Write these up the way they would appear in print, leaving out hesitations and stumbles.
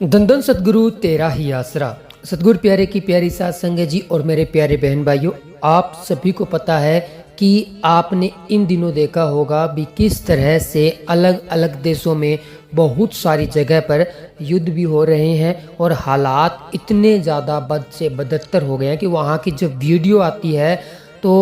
धन धन सतगुरु तेरा ही आसरा। सतगुरु प्यारे की प्यारी साथ संगत जी और मेरे प्यारे बहन भाइयों, आप सभी को पता है कि आपने इन दिनों देखा होगा भी किस तरह से अलग अलग देशों में बहुत सारी जगह पर युद्ध भी हो रहे हैं और हालात इतने ज़्यादा बद से बदतर हो गए हैं कि वहाँ की जब वीडियो आती है तो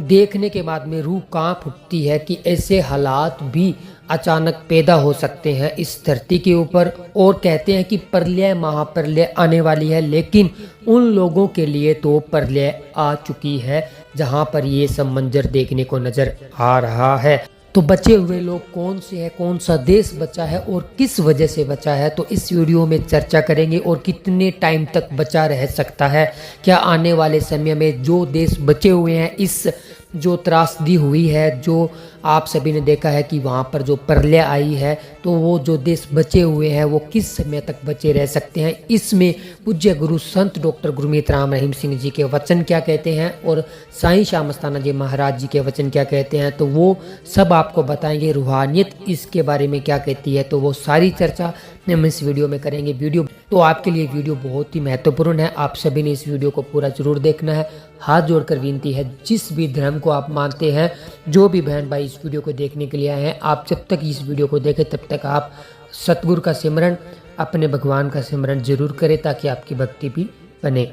देखने के बाद में रूह कांप उठती है कि ऐसे हालात भी अचानक पैदा हो सकते हैं इस धरती के ऊपर। और कहते हैं कि प्रलय महाप्रलय आने वाली है, लेकिन उन लोगों के लिए तो प्रलय आ चुकी है जहां पर ये सब मंजर देखने को नजर आ रहा है। तो बचे हुए लोग कौन से हैं, कौन सा देश बचा है और किस वजह से बचा है, तो इस वीडियो में चर्चा करेंगे। और कितने टाइम तक बचा रह सकता है, क्या आने वाले समय में जो देश बचे हुए हैं, इस जो त्रासदी हुई है, जो आप सभी ने देखा है कि वहाँ पर जो प्रलय आई है, तो वो जो देश बचे हुए हैं वो किस समय तक बचे रह सकते हैं। इसमें पूज्य गुरु संत डॉक्टर गुरमीत राम रहीम सिंह जी के वचन क्या कहते हैं और साईं श्याम मस्ताना जी महाराज जी के वचन क्या कहते हैं, तो वो सब आपको बताएंगे। रूहानियत इसके बारे में क्या कहती है, तो वो सारी चर्चा हम इस वीडियो में करेंगे। वीडियो तो आपके लिए वीडियो बहुत ही महत्वपूर्ण है, आप सभी ने इस वीडियो को पूरा जरूर देखना है। हाथ जोड़कर विनती है, जिस भी धर्म को आप मानते हैं, जो भी बहन भाई इस वीडियो को देखने के लिए आए हैं, आप जब तक इस वीडियो को देखें तब तक आप सतगुरु का सिमरन, अपने भगवान का सिमरन जरूर करें ताकि आपकी भक्ति भी बने।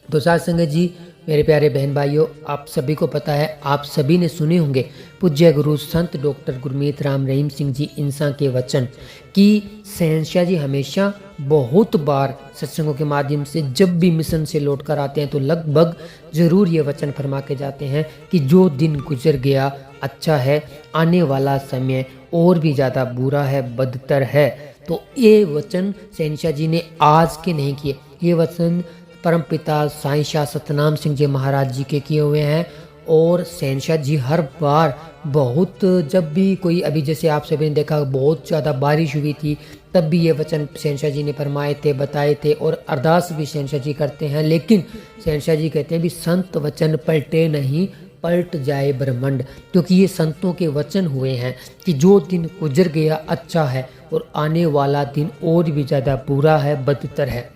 तो साथ संगत जी, मेरे प्यारे बहन भाइयों, आप सभी को पता है, आप सभी ने सुने होंगे पूज्य गुरु संत डॉक्टर गुरमीत राम रहीम सिंह जी इंसान के वचन कि शहंशाह जी हमेशा बहुत बार सत्संगों के माध्यम से जब भी मिशन से लौट कर आते हैं तो लगभग ज़रूर ये वचन फरमा के जाते हैं कि जो दिन गुजर गया अच्छा है, आने वाला समय और भी ज़्यादा बुरा है, बदतर है। तो ये वचन शहंशाह जी ने आज के नहीं किए, ये वचन परमपिता साईं शाह सतनाम सिंह जी महाराज जी के किए हुए हैं। और शहंशाह जी हर बार बहुत, जब भी कोई, अभी जैसे आप सभी ने देखा बहुत ज़्यादा बारिश हुई थी, तब भी ये वचन शहंशाह जी ने फरमाए थे, बताए थे। और अरदास भी शहंशाह जी करते हैं, लेकिन शहंशाह जी कहते हैं भी संत वचन पलटे नहीं, पलट जाए ब्रह्मांड। क्योंकि ये संतों के वचन हुए हैं कि जो दिन गुजर गया अच्छा है और आने वाला दिन और भी ज़्यादा बुरा है, बदतर है।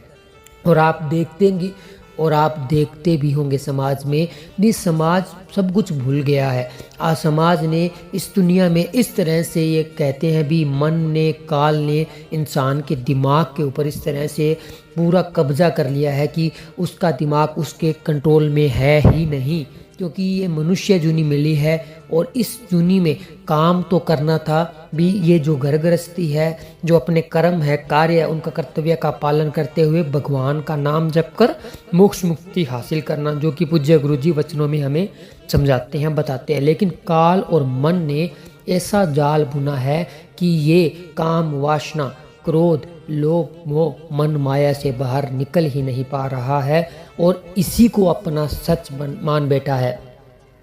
और आप देखते भी होंगे समाज में भी, समाज सब कुछ भूल गया है। आज समाज ने इस दुनिया में इस तरह से, ये कहते हैं भी, मन ने, काल ने इंसान के दिमाग के ऊपर इस तरह से पूरा कब्जा कर लिया है कि उसका दिमाग उसके कंट्रोल में है ही नहीं। क्योंकि ये मनुष्य जूनी मिली है और इस जूनी में काम तो करना था भी, ये जो घर गृहस्थी है, जो अपने कर्म है, कार्य है, उनका कर्तव्य का पालन करते हुए भगवान का नाम जप कर मोक्ष मुक्ति हासिल करना, जो कि पूज्य गुरु जी वचनों में हमें समझाते हैं, बताते हैं। लेकिन काल और मन ने ऐसा जाल बुना है कि ये काम, वासना, क्रोध, लोभ, मोह, मन माया से बाहर निकल ही नहीं पा रहा है और इसी को अपना सच मान बैठा है।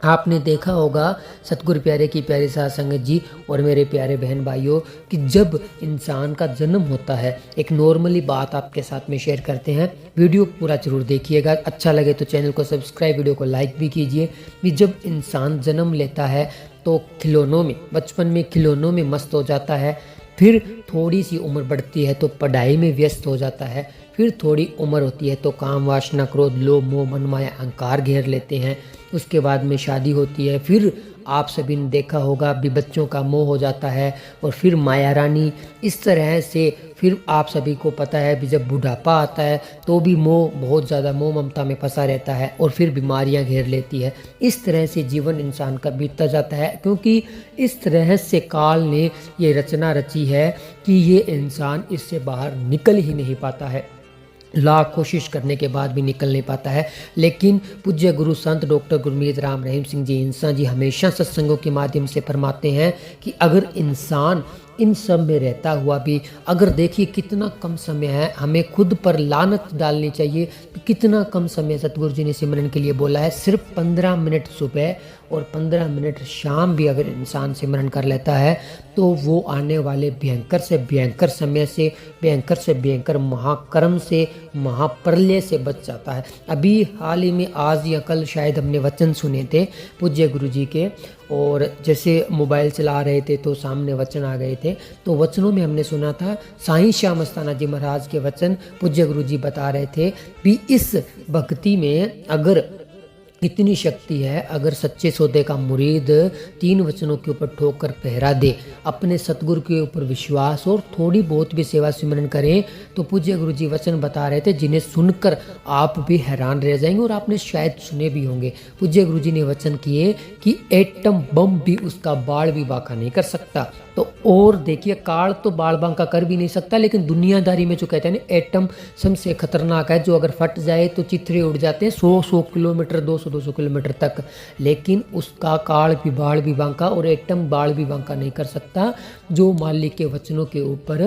आपने देखा होगा सतगुरु प्यारे की प्यारी साध संगत जी और मेरे प्यारे बहन भाइयों कि जब इंसान का जन्म होता है, एक नॉर्मली बात आपके साथ में शेयर करते हैं, वीडियो पूरा जरूर देखिएगा। अच्छा लगे तो चैनल को सब्सक्राइब, वीडियो को लाइक भी कीजिए। कि जब इंसान जन्म लेता है तो खिलौनों में, बचपन में खिलौनों में मस्त हो जाता है, फिर थोड़ी सी उम्र बढ़ती है तो पढ़ाई में व्यस्त हो जाता है, फिर थोड़ी उम्र होती है तो काम, वासना, क्रोध, लोभ, मोह, मन माया, अहंकार घेर लेते हैं। उसके बाद में शादी होती है, फिर आप सभी ने देखा होगा भी बच्चों का मोह हो जाता है और फिर माया रानी। इस तरह से फिर आप सभी को पता है भी जब बुढ़ापा आता है तो भी मोह, बहुत ज़्यादा मोह ममता में फंसा रहता है और फिर बीमारियां घेर लेती है। इस तरह से जीवन इंसान का बीतता जाता है, क्योंकि इस तरह से काल ने ये रचना रची है कि ये इंसान इससे बाहर निकल ही नहीं पाता है, लाख कोशिश करने के बाद भी निकल नहीं पाता है। लेकिन पूज्य गुरु संत डॉक्टर गुरमीत राम रहीम सिंह जी इंसान जी हमेशा सत्संगों के माध्यम से फरमाते हैं कि अगर इंसान इन सब में रहता हुआ भी, अगर देखिए कितना कम समय है, हमें खुद पर लानत डालनी चाहिए। कितना कम समय सतगुरु जी ने सिमरन के लिए बोला है, सिर्फ 15 मिनट सुबह और 15 मिनट शाम भी अगर इंसान सिमरन कर लेता है तो वो आने वाले भयंकर से भयंकर समय से, भयंकर से भयंकर महाकर्म से, महाप्रलय से बच जाता है। अभी हाल ही में, आज या कल शायद, हमने वचन सुने थे पूज्य गुरु जी के, और जैसे मोबाइल चला रहे थे तो सामने वचन आ गए थे, तो वचनों में हमने सुना था साईं श्याम अस्थाना जी महाराज के वचन पूज्य गुरु जी बता रहे थे भी इस भक्ति में अगर इतनी शक्ति है, अगर सच्चे सौदे का मुरीद 3 वचनों के ऊपर ठोक कर पहरा दे, अपने सतगुरु के ऊपर विश्वास और थोड़ी बहुत भी सेवा सिमरन करें, तो पूज्य गुरु जी वचन बता रहे थे जिन्हें सुनकर आप भी हैरान रह जाएंगे और आपने शायद सुने भी होंगे। पूज्य गुरु जी ने वचन किए कि एटम बम भी उसका बाल भी बांका नहीं कर सकता। तो और देखिए, काल तो बाल बांका कर भी नहीं सकता, लेकिन दुनियादारी में जो कहते हैं ना एटम सबसे खतरनाक है, जो अगर फट जाए तो चित्रे उड़ जाते हैं 100 किलोमीटर 200 किलोमीटर तक, लेकिन उसका काल भी बाल भी बांका और एटम बाल भी बांका नहीं कर सकता जो मालिक के वचनों के ऊपर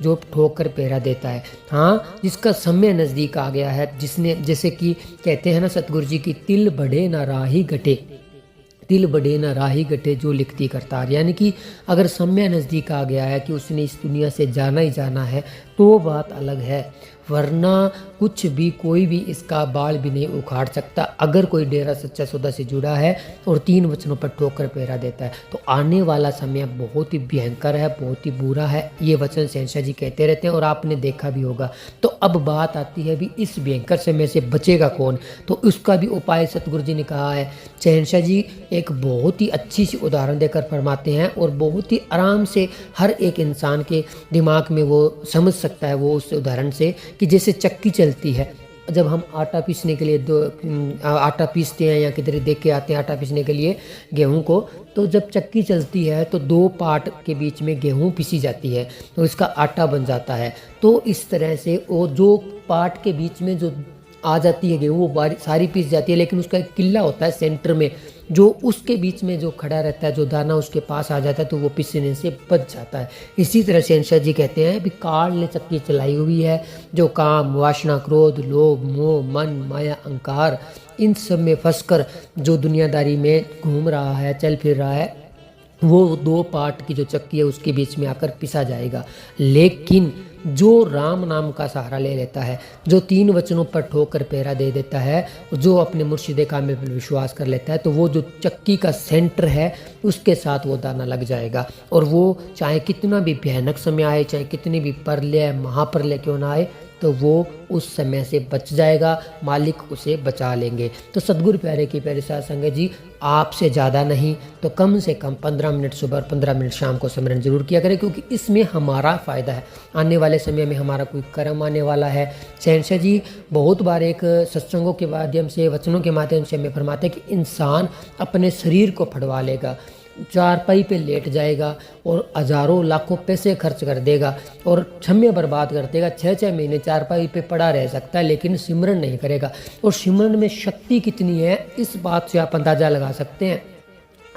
जो ठोक कर पहरा देता है। हाँ, जिसका समय नज़दीक आ गया है, जिसने जैसे कि कहते हैं ना सतगुरु जी की तिल बढ़े ना राही घटे, तिल बढ़े ना राही घटे जो लिखती करतार, यानी कि अगर समय नज़दीक आ गया है कि उसने इस दुनिया से जाना ही जाना है तो बात अलग है, वरना कुछ भी कोई भी इसका बाल भी नहीं उखाड़ सकता। अगर कोई डेरा सच्चा सौदा से जुड़ा है और 3 वचनों पर ठोकर पहरा देता है तो आने वाला समय बहुत ही भयंकर है, बहुत ही बुरा है। ये वचन शहंशाह जी कहते रहते हैं और आपने देखा भी होगा। तो अब बात आती है भी इस भयंकर समय से बचेगा कौन, तो उसका भी उपाय सतगुरु जी ने कहा है। शहंशाह जी एक बहुत ही अच्छी सी उदाहरण देकर फरमाते हैं और बहुत ही आराम से हर एक इंसान के दिमाग में वो समझ सकता है वो उस उदाहरण से, कि जैसे चक्की चलती है, जब हम आटा पीसने के लिए आटा पीसते हैं या किधर देख के आते हैं आटा पीसने के लिए गेहूं को, तो जब चक्की चलती है तो 2 पार्ट के बीच में गेहूं पीसी जाती है तो इसका आटा बन जाता है। तो इस तरह से वो जो पार्ट के बीच में जो आ जाती है गेहूँ वो सारी पीस जाती है, लेकिन उसका एक किल्ला होता है सेंटर में, जो उसके बीच में जो खड़ा रहता है, जो दाना उसके पास आ जाता है तो वो पिसने से बच जाता है। इसी तरह शहंशाह जी कहते हैं भी काल ने चक्की चलाई हुई है, जो काम वासना क्रोध लोभ मोह मन माया अहंकार इन सब में फंसकर जो दुनियादारी में घूम रहा है, चल फिर रहा है, वो 2 पार्ट की जो चक्की है उसके बीच में आकर पिसा जाएगा। लेकिन जो राम नाम का सहारा ले लेता है, जो 3 वचनों पर ठोकर पहरा दे देता है, जो अपने मुर्शिदे कामिल पर विश्वास कर लेता है, तो वो जो चक्की का सेंटर है उसके साथ वो दाना लग जाएगा। और वो चाहे कितना भी भयानक समय आए, चाहे कितनी भी प्रलय महाप्रलय क्यों ना आए, तो वो उस समय से बच जाएगा, मालिक उसे बचा लेंगे। तो सतगुरु प्यारे की प्यारी साध संगत जी, आपसे ज़्यादा नहीं तो कम से कम 15 मिनट सुबह और 15 मिनट शाम को सिमरन जरूर किया करें, क्योंकि इसमें हमारा फ़ायदा है। आने वाले समय में हमारा कोई कर्म आने वाला है। शहंशाह जी बहुत बार एक सत्संगों के माध्यम से, वचनों के माध्यम से हमें फरमाते हैं कि इंसान अपने शरीर को फड़वा लेगा, चारपाई पे लेट जाएगा और हज़ारों लाखों पैसे खर्च कर देगा और समय बर्बाद कर देगा। 6-6 महीने चारपाई पे पड़ा रह सकता है, लेकिन सिमरन नहीं करेगा। और सिमरन में शक्ति कितनी है इस बात से आप अंदाज़ा लगा सकते हैं।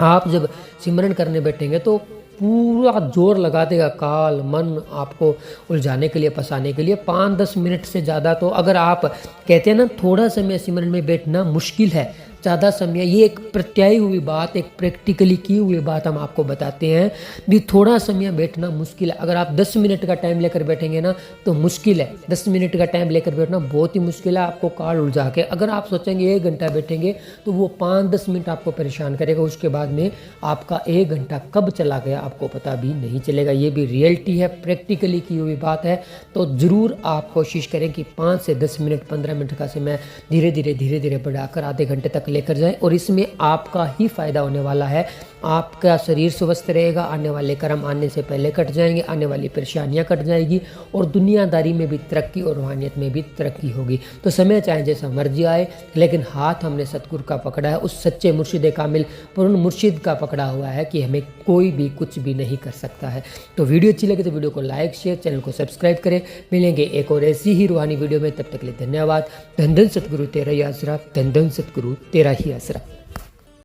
आप जब सिमरन करने बैठेंगे तो पूरा जोर लगा देगा काल मन आपको उलझाने के लिए, फंसाने के लिए। 5-10 मिनट से ज़्यादा तो अगर आप कहते हैं ना थोड़ा समय सिमरन में बैठना मुश्किल है, ज़्यादा समय, ये एक प्रत्यायी हुई बात, एक प्रैक्टिकली की हुई बात हम आपको बताते हैं भी थोड़ा समय बैठना मुश्किल है। अगर आप 10 मिनट का टाइम लेकर बैठेंगे ना तो मुश्किल है। 10 मिनट का टाइम लेकर बैठना बहुत ही मुश्किल है, आपको काल उलझा के। अगर आप सोचेंगे 1 घंटा बैठेंगे तो वो 5-10 मिनट आपको परेशान करेगा, उसके बाद में आपका 1 घंटा कब चला गया आपको पता भी नहीं चलेगा। ये भी रियलिटी है, प्रैक्टिकली की हुई बात है। तो ज़रूर आप कोशिश करें कि 5 से 10 मिनट 15 मिनट का समय धीरे धीरे बढ़ाकर आधे घंटे तक लेकर जाएं, और इसमें आपका ही फायदा होने वाला है। आपका शरीर स्वस्थ रहेगा, आने वाले कर्म आने से पहले कट जाएंगे, आने वाली परेशानियां कट जाएगी और दुनियादारी में भी तरक्की और रूहानियत में भी तरक्की होगी। तो समय चाहे जैसा मर्जी आए, लेकिन हाथ हमने सतगुरु का पकड़ा है, उस सच्चे मुर्शिद कामिल पूर्ण मुर्शिद का पकड़ा हुआ है कि हमें कोई भी कुछ भी नहीं कर सकता है। तो वीडियो अच्छी लगे तो वीडियो को लाइक शेयर, चैनल को सब्सक्राइब करें। मिलेंगे एक और ऐसी ही रूहानी वीडियो में, तब तक के लिए धन्यवाद। धन धन सतगुरु तेरा ही आसरा, धन धन सतगुरु तेरा ही आसरा।